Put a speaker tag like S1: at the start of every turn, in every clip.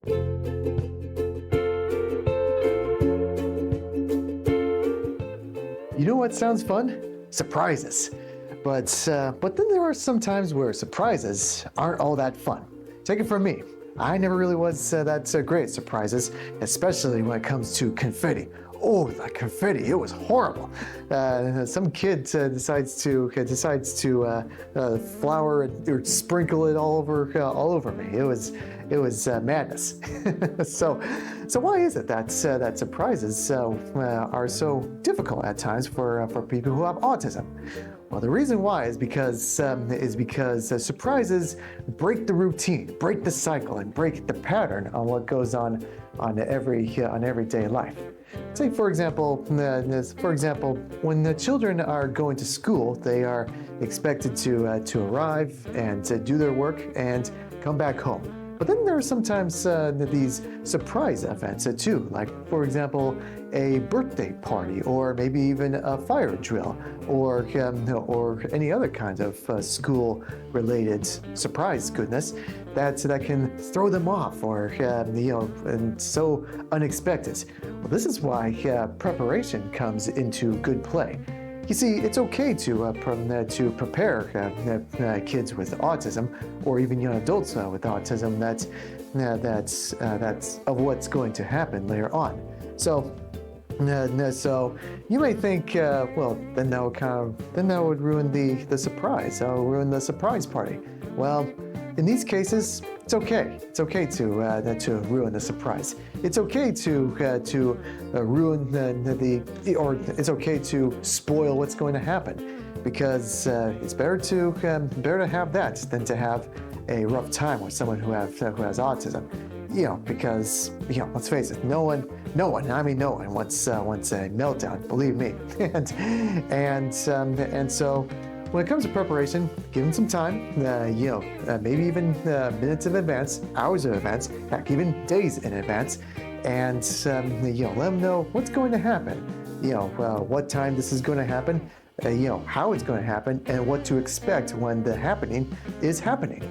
S1: You know what sounds fun? Surprises. But then there are some times where surprises aren't all that fun. Take it from me. I never really was that great at surprises, especially when it comes to confetti. Oh, that confetti, it was horrible. Some kid decides to flour or sprinkle it all over me. It was madness. So why is it that surprises are so difficult at times for people who have autism? Well, the reason why is because surprises break the routine, break the cycle, and break the pattern on what goes on everyday life. Take for example, when the children are going to school, they are expected to arrive and to do their work and come back home. But then there are sometimes these surprise events too, like for example, a birthday party, or maybe even a fire drill, or any other kind of school-related surprise goodness that can throw them off, or and so unexpected. Well, this is why preparation comes into good play. You see, it's okay to prepare kids with autism, or even young adults with autism, that's of what's going to happen later on. So you may think, well, then that would ruin the surprise. That would ruin the surprise party. Well, in these cases, it's okay. It's okay to ruin the surprise. It's okay to ruin or it's okay to spoil what's going to happen, because it's better to have that than to have a rough time with someone who has autism. Because let's face it, no one wants a meltdown. Believe me, and so. When it comes to preparation, give them some time, maybe even minutes in advance, hours in advance, heck, even days in advance, and let them know what's going to happen, what time this is going to happen, how it's going to happen, and what to expect when the happening is happening.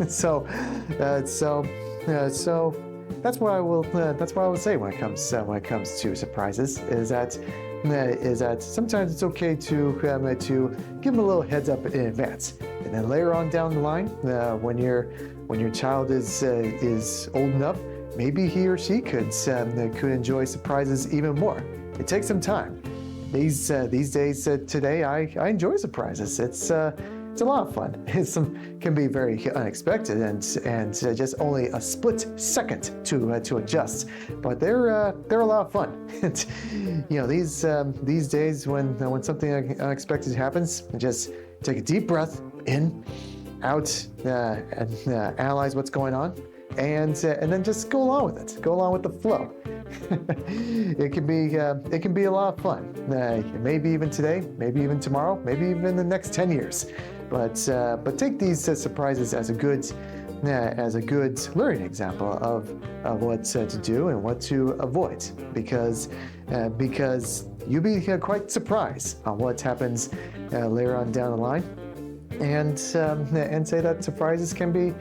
S1: So that's what I will say when it comes to surprises, is that sometimes it's okay to give them a little heads up in advance, and then later on down the line, when your child is old enough, maybe he or she could enjoy surprises even more. It takes some time. These days, today, I enjoy surprises. It's a lot of fun. It can be very unexpected and just only a split second to adjust, but they're a lot of fun. These days when something unexpected happens, just take a deep breath in, out, and analyze what's going on, and then just go along with it. Go along with the flow. It can be a lot of fun. Maybe even today, maybe even tomorrow, maybe even the next 10 years. But take these surprises as a good learning example of what to do and what to avoid, because you'll be quite surprised on what happens later on down the line, and say that surprises can be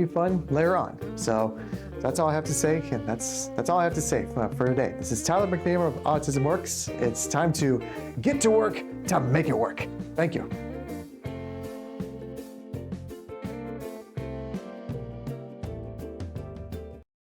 S1: fun later on. So that's all I have to say, and that's all I have to say for today. This is Tyler McNamer of Autismworks. It's time to get to work to make it work. Thank you.